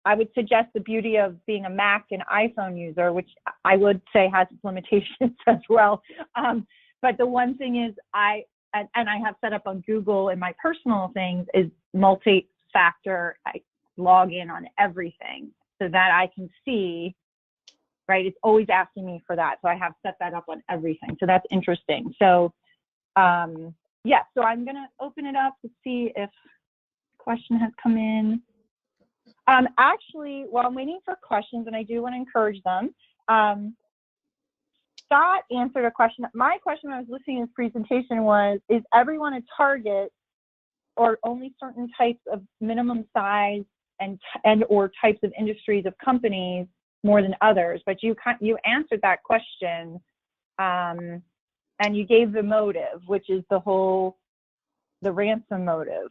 I would suggest the beauty of being a Mac and iPhone user, which I would say has its limitations as well. But the one thing is I have set up on Google in my personal things is multi-factor. I log in on everything so that I can see, right? It's always asking me for that. So I have set that up on everything. So that's interesting. So yeah, so I'm going to open it up to see if a question has come in. Actually, while I'm waiting for questions, and I do want to encourage them, Scott answered a question. My question when I was listening to his presentation was, is everyone a target, or only certain types of minimum size and or types of industries of companies more than others? But you answered that question. And you gave the motive, which is the ransom motive.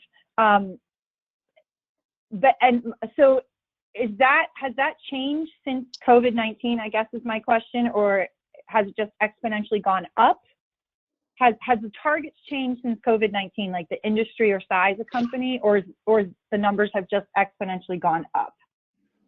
So has that changed since COVID-19, I guess is my question, or has it just exponentially gone up? Has the targets changed since COVID-19, like the industry or size of company, or the numbers have just exponentially gone up?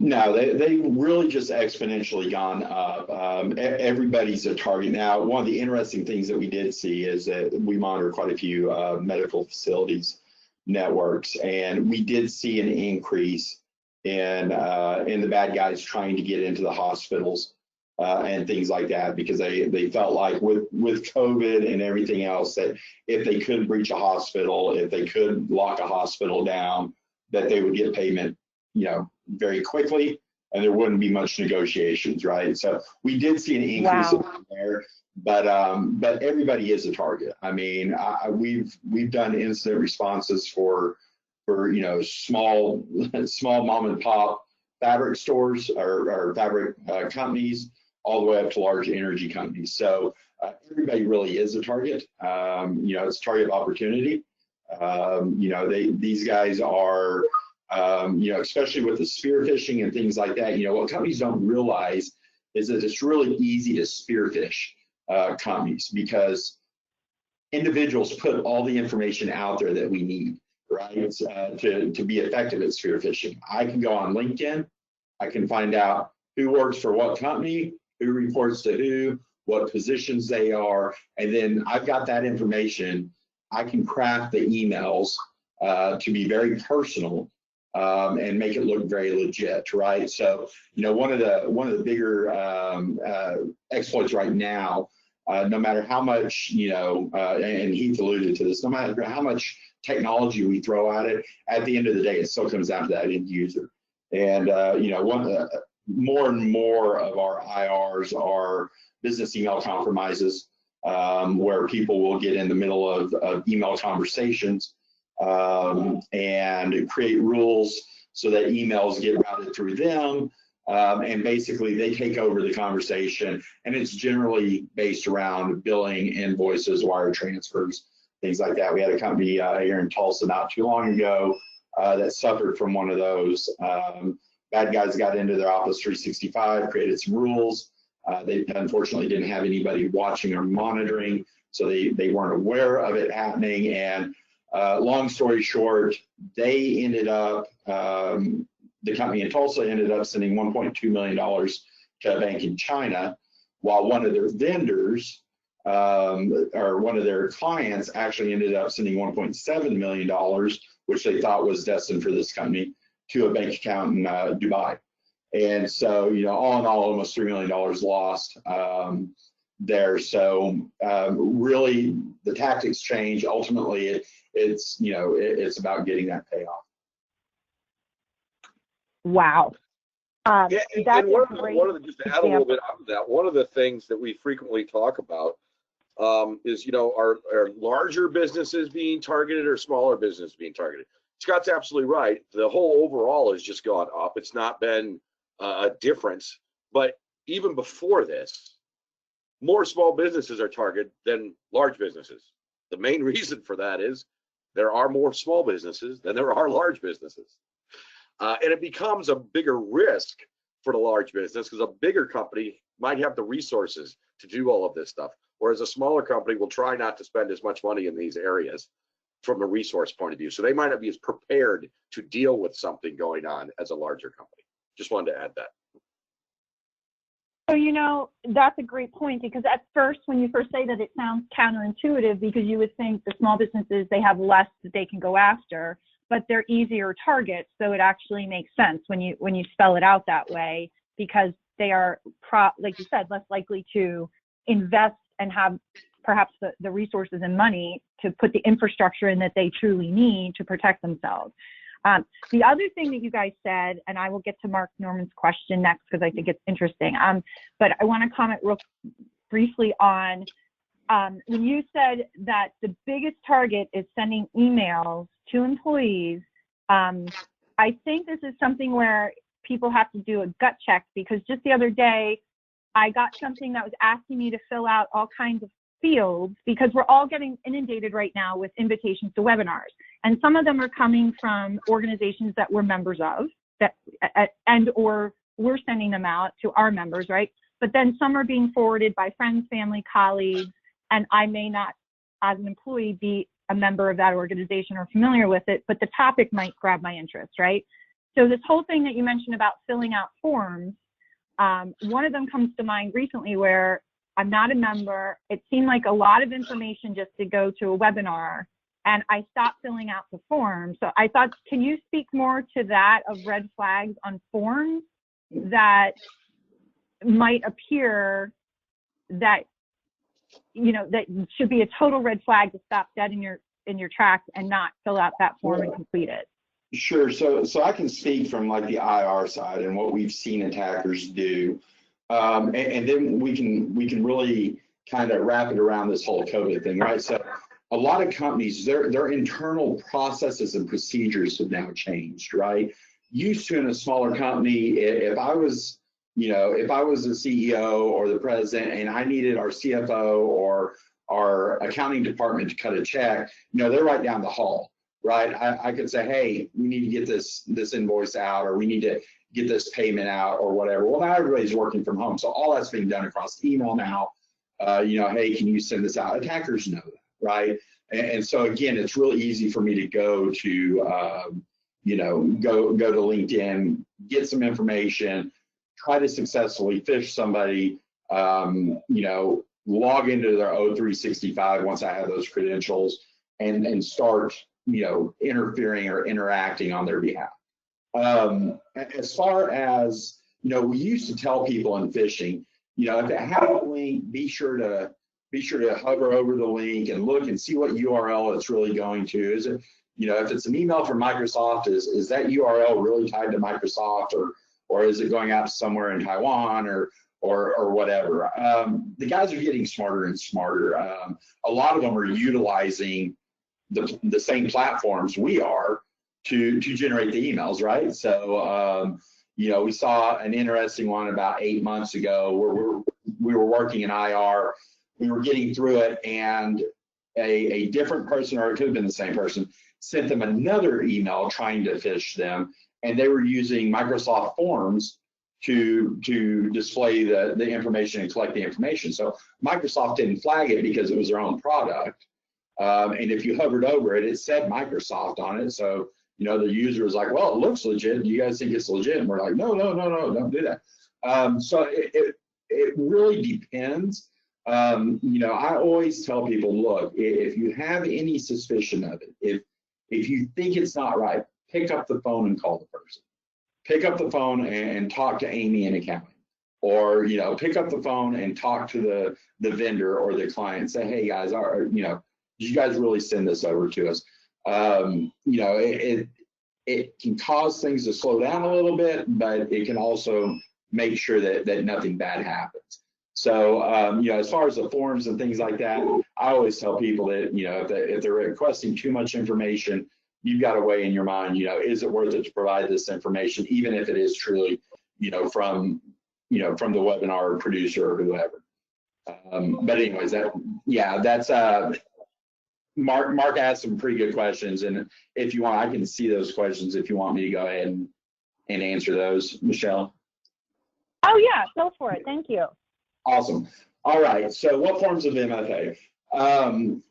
No, they really just exponentially gone up. Everybody's a target now. One of the interesting things that we did see is that we monitor quite a few medical facilities networks, and we did see an increase in the bad guys trying to get into the hospitals. and things like that, because they felt like with COVID and everything else, that if they could breach a hospital, if they could lock a hospital down, that they would get payment, very quickly, and there wouldn't be much negotiations, right? So we did see an increase in there, but everybody is a target. I mean, we've done incident responses for small mom and pop fabric stores or fabric companies, all the way up to large energy companies. So everybody really is a target. It's a target of opportunity. These guys are, especially with the spear phishing and things like that, what companies don't realize is that it's really easy to spear phish companies, because individuals put all the information out there that we need, right, to be effective at spear phishing. I can go on LinkedIn, I can find out who works for what company, who reports to who, what positions they are, and then I've got that information. I can craft the emails to be very personal and make it look very legit, right? So, one of the bigger exploits right now, no matter how much, and Heath alluded to this, no matter how much technology we throw at it, at the end of the day, it still comes down to that end user. And more and more of our IRs are business email compromises, where people will get in the middle of email conversations and create rules so that emails get routed through them. And basically they take over the conversation, and it's generally based around billing, invoices, wire transfers, things like that. We had a company here in Tulsa not too long ago that suffered from one of those. Bad guys got into their Office 365, created some rules. They unfortunately didn't have anybody watching or monitoring, so they weren't aware of it happening. And long story short, they ended up, the company in Tulsa ended up sending $1.2 million to a bank in China, while one of their vendors, or one of their clients, actually ended up sending $1.7 million, which they thought was destined for this company, to a bank account in Dubai. And so, all in all, almost $3 million lost there. So really, the tactics change. Ultimately, it's about getting that payoff. Wow. Yeah, and just to add a little bit on that, one of the things that we frequently talk about is, are larger businesses being targeted or smaller businesses being targeted? Scott's absolutely right. The whole overall has just gone up. It's not been a difference. But even before this, more small businesses are targeted than large businesses. The main reason for that is there are more small businesses than there are large businesses. And it becomes a bigger risk for the large business, because a bigger company might have the resources to do all of this stuff, whereas a smaller company will try not to spend as much money in these areas from a resource point of view. So they might not be as prepared to deal with something going on as a larger company. Just wanted to add that. So, that's a great point, because at first, when you first say that, it sounds counterintuitive, because you would think the small businesses, they have less that they can go after, but they're easier targets. So it actually makes sense when you spell it out that way, because they are, like you said, less likely to invest and have perhaps the resources and money to put the infrastructure in that they truly need to protect themselves. The other thing that you guys said, and I will get to Mark Norman's question next because I think it's interesting, but I want to comment real briefly on when you said that the biggest target is sending emails to employees. I think this is something where people have to do a gut check, because just the other day, I got something that was asking me to fill out all kinds of fields, because we're all getting inundated right now with invitations to webinars. And some of them are coming from organizations that we're members of, or we're sending them out to our members, right? But then some are being forwarded by friends, family, colleagues, and I may not, as an employee, be a member of that organization or familiar with it, but the topic might grab my interest, right? So this whole thing that you mentioned about filling out forms, one of them comes to mind recently where I'm not a member. It seemed like a lot of information just to go to a webinar, and I stopped filling out the form. So I thought, can you speak more to that, of red flags on forms that might appear that, you know, that should be a total red flag to stop dead in your tracks and not fill out that form and complete it. Sure. So I can speak from like the IR side and what we've seen attackers do, and then we can really kind of wrap it around this whole COVID thing, right? So a lot of companies, their internal processes and procedures have now changed, right? Used to, in a smaller company, if I was the CEO or the president and I needed our CFO or our accounting department to cut a check, they're right down the hall, right? I could say, hey, we need to get this invoice out, or we need to get this payment out, or whatever. Well, now everybody's working from home, so all that's being done across email now. Hey, can you send this out? Attackers know that, right? And so again, it's really easy for me to go to go to LinkedIn, get some information, try to successfully phish somebody, log into their O365 once I have those credentials, and start, interfering or interacting on their behalf. As far as, we used to tell people in phishing, if it has a link, be sure to hover over the link and look and see what URL it's really going to. Is it, if it's an email from Microsoft, is that URL really tied to Microsoft, or is it going out to somewhere in Taiwan or whatever? The guys are getting smarter and smarter. A lot of them are utilizing the same platforms we are to generate the emails, right? So, we saw an interesting one about 8 months ago where we were working in IR. We were getting through it, and a different person, or it could have been the same person, sent them another email trying to phish them, and they were using Microsoft Forms to display the information and collect the information. So Microsoft didn't flag it because it was their own product. And if you hovered over it, it said Microsoft on it. So, the user was like, well, it looks legit. Do you guys think it's legit? And we're like, no, don't do that. So it really depends. I always tell people, look, if you have any suspicion of it, if you think it's not right, pick up the phone and call the person. Pick up the phone and talk to Amy in accounting, or pick up the phone and talk to the vendor or the client. Say, hey guys, did you guys really send this over to us? It can cause things to slow down a little bit, but it can also make sure that nothing bad happens. So, as far as the forms and things like that, I always tell people that, if they're requesting too much information, you've got to weigh in your mind, is it worth it to provide this information, even if it is truly, from the webinar producer or whoever. But anyways, that's Mark asked some pretty good questions, and if you want, I can see those questions if you want me to go ahead and answer those, Michelle. Oh yeah, go for it. Thank you. Awesome. All right. So what forms of MFA?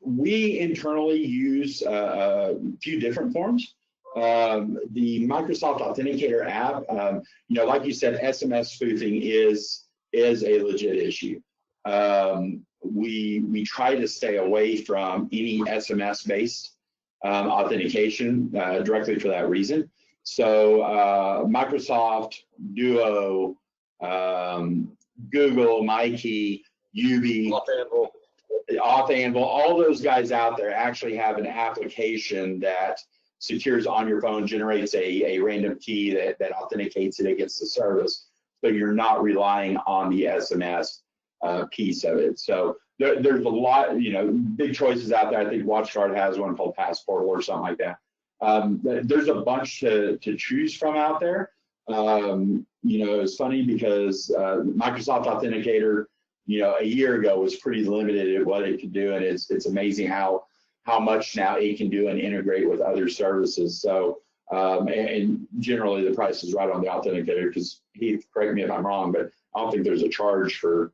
We internally use a few different forms. The Microsoft Authenticator app, like you said, SMS spoofing is a legit issue. We try to stay away from any SMS-based authentication directly for that reason. So Microsoft, Duo, Google, MyKey, Ubi, Auth-Anvil, all those guys out there actually have an application that secures on your phone, generates a random key that authenticates it against the service, so you're not relying on the SMS piece of it. So there's a lot, big choices out there. I think WatchGuard has one called Passport or something like that. There's a bunch to choose from out there. It's funny because Microsoft Authenticator, a year ago was pretty limited at what it could do, and it's amazing how much now it can do and integrate with other services. So, and generally the price is right on the Authenticator, because Heath, correct me if I'm wrong, but I don't think there's a charge for.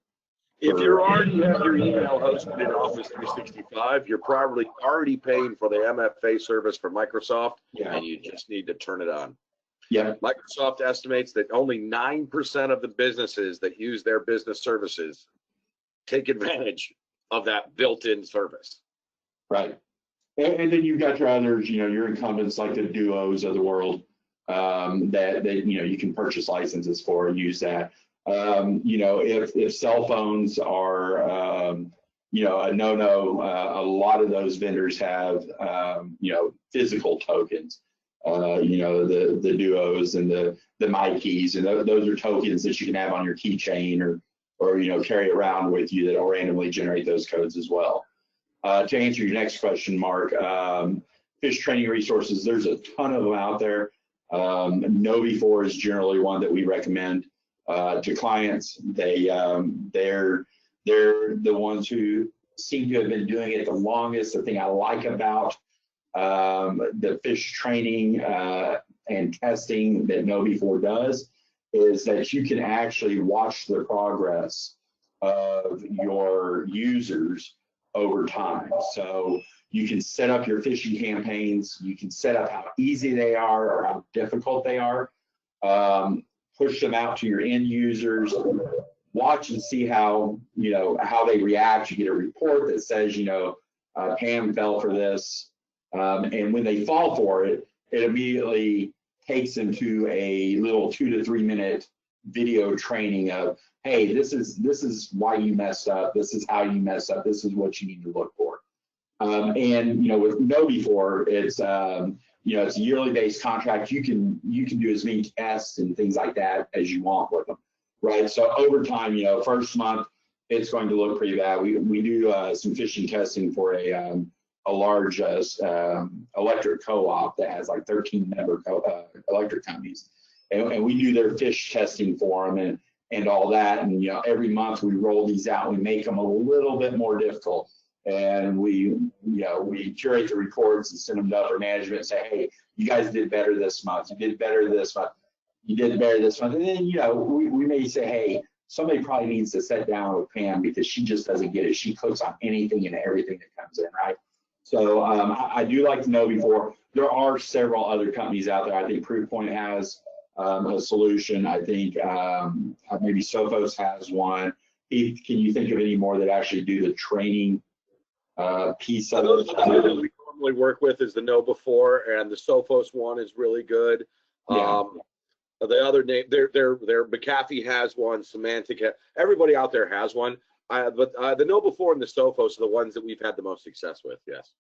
If you already have your email hosted in Office 365, you're probably already paying for the MFA service from Microsoft, and you just need to turn it on. Yeah. Microsoft estimates that only 9% of the businesses that use their business services take advantage of that built-in service. Right. And then you've got your others, your incumbents like the Duos of the world, that you can purchase licenses for and use that. If cell phones are a no-no, a lot of those vendors have physical tokens. The duos and the my keys, and those are tokens that you can have on your keychain or carry around with you that will randomly generate those codes as well. To answer your next question, Mark, fish training resources, there's a ton of them out there. KnowBe4 is generally one that we recommend to clients. They're the ones who seem to have been doing it the longest. The thing I like about the fish training and testing that KnowBe4 does is that you can actually watch the progress of your users over time. So you can set up your phishing campaigns, you can set up how easy they are or how difficult they are, push them out to your end users, watch and see how they react. You get a report that says, Pam fell for this. And when they fall for it, it immediately takes them to a little 2 to 3 minute video training of, hey, this is why you messed up. This is how you messed up. This is what you need to look for. With KnowBe4, it's it's a yearly based contract. You can do as many tests and things like that as you want with them, right? So over time, first month it's going to look pretty bad. We do some phishing testing for a large electric co-op that has like 13 member electric companies, and we do their fish testing for them and all that. And every month we roll these out. We make them a little bit more difficult, and we curate the reports and send them to upper management and say, hey, you guys did better this month. You did better this month. You did better this month. And then we may say, hey, somebody probably needs to sit down with Pam because she just doesn't get it. She clicks on anything and everything that comes in, right? So I do like to KnowBe4. There are several other companies out there. I think Proofpoint has a solution. I think maybe Sophos has one. Heath, can you think of any more that actually do the training piece of those it? that we normally work with is the KnowBe4, and the Sophos one is really good. Yeah. The other name, their McAfee has one, Semantic, everybody out there has one. But the KnowBe4 and the Sophos are the ones that we've had the most success with. Yes.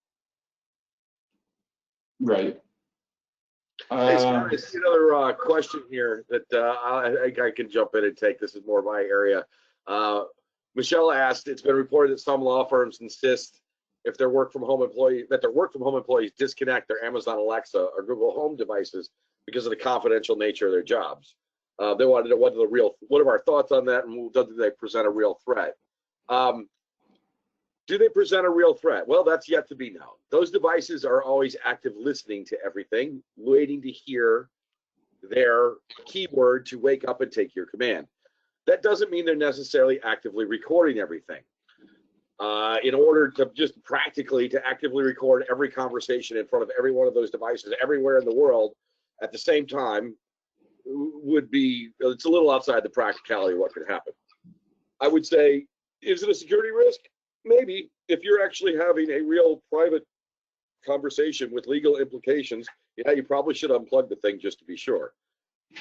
Right. Hey, Scott, I see another question here that I can jump in and take. This is more my area. Michelle asked, it's been reported that some law firms insist if their work from home employees disconnect their Amazon Alexa or Google Home devices because of the confidential nature of their jobs. They wanted to know what are our thoughts on that, and do they present a real threat? Do they present a real threat? Well, that's yet to be known. Those devices are always active listening to everything, waiting to hear their keyword to wake up and take your command. That doesn't mean they're necessarily actively recording everything. In order to just practically to actively record every conversation in front of every one of those devices everywhere in the world at the same time it's a little outside the practicality of what could happen. I would say, is it a security risk? Maybe. If you're actually having a real private conversation with legal implications, yeah, you probably should unplug the thing just to be sure.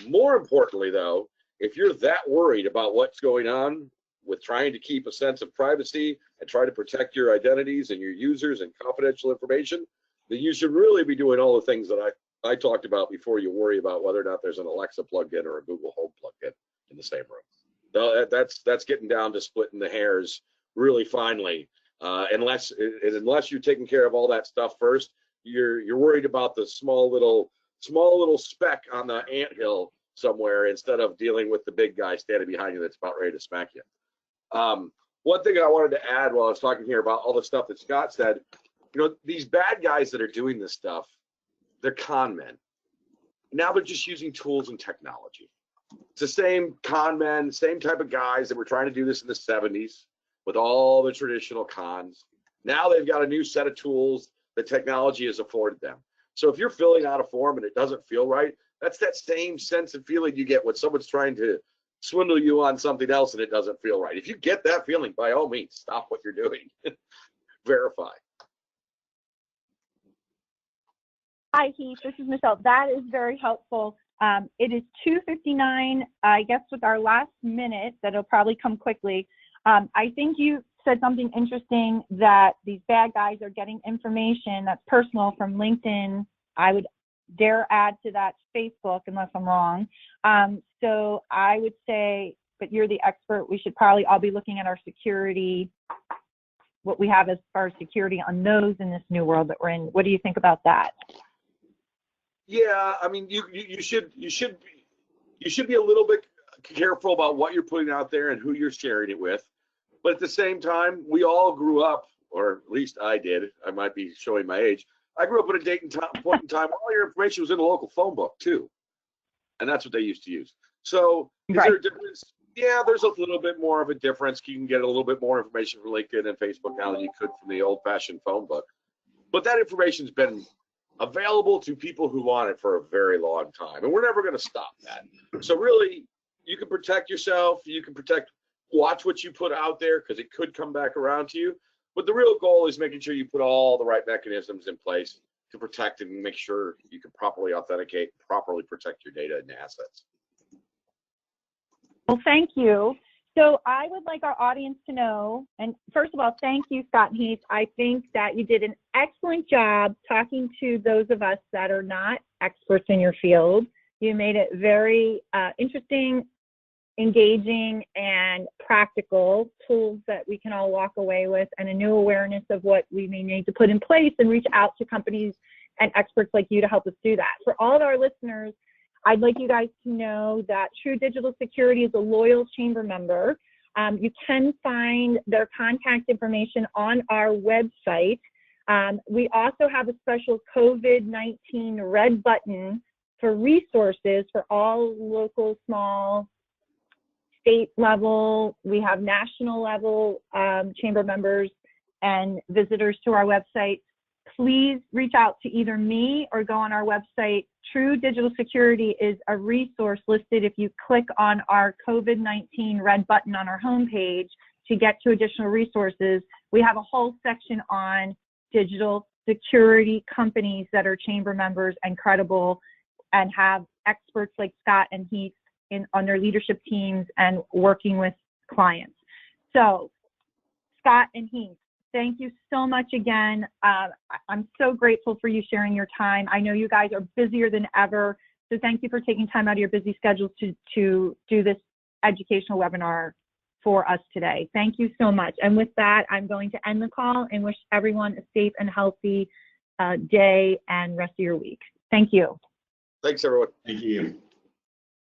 More importantly, though, if you're that worried about what's going on with trying to keep a sense of privacy and try to protect your identities and your users and confidential information, then you should really be doing all the things that I talked about before you worry about whether or not there's an Alexa plugged in or a Google Home plugged in the same room. That's getting down to splitting the hairs really finely. Unless you're taking care of all that stuff first, you're worried about the small little speck on the anthill somewhere instead of dealing with the big guy standing behind you that's about ready to smack you. One thing I wanted to add while I was talking here about all the stuff that Scott said, these bad guys that are doing this stuff, they're con men. Now they're just using tools and technology. It's the same con men, same type of guys that were trying to do this in the 70s with all the traditional cons. Now they've got a new set of tools that technology has afforded them. So if you're filling out a form and it doesn't feel right, that's that same sense of feeling you get when someone's trying to swindle you on something else and it doesn't feel right. If you get that feeling, by all means, stop what you're doing. Verify. Hi, Heath. This is Michelle. That is very helpful. It is 2:59. I guess with our last minute, that'll probably come quickly. I think you said something interesting that these bad guys are getting information that's personal from LinkedIn. I would dare add to that Facebook, unless I'm wrong. So I would say, but you're the expert, we should probably all be looking at our security, what we have as far as security on those in this new world that we're in. What do you think about that? Yeah, I mean, you should be a little bit careful about what you're putting out there and who you're sharing it with. But at the same time, we all grew up, or at least I did. I might be showing my age. I grew up at a point in time. All your information was in a local phone book too, and that's what they used to use. So is there a difference? Yeah, there's a little bit more of a difference. You can get a little bit more information from LinkedIn and Facebook now than you could from the old-fashioned phone book. But that information's been available to people who want it for a very long time, and we're never going to stop that. So really, you can protect yourself. You can watch what you put out there, because it could come back around to you. But the real goal is making sure you put all the right mechanisms in place to protect and make sure you can properly authenticate, properly protect your data and assets. Well, thank you. So I would like our audience to know, and first of all, thank you, Scott and Heath. I think that you did an excellent job talking to those of us that are not experts in your field. You made it very interesting, engaging, and practical tools that we can all walk away with, and a new awareness of what we may need to put in place and reach out to companies and experts like you to help us do that. For all of our listeners, I'd like you guys to know that True Digital Security is a loyal chamber member. You can find their contact information on our website. We also have a special COVID-19 red button for resources for all local, small, state level. We have national level chamber members and visitors to our website. Please reach out to either me or go on our website. True Digital Security is a resource listed if you click on our COVID-19 red button on our homepage to get to additional resources. We have a whole section on digital security companies that are chamber members and credible and have experts like Scott and Heath on their leadership teams and working with clients. So, Scott and Heath, thank you so much again. I'm so grateful for you sharing your time. I know you guys are busier than ever, so thank you for taking time out of your busy schedules to do this educational webinar for us today. Thank you so much. And with that, I'm going to end the call and wish everyone a safe and healthy day and rest of your week. Thank you. Thanks, everyone. Thank you.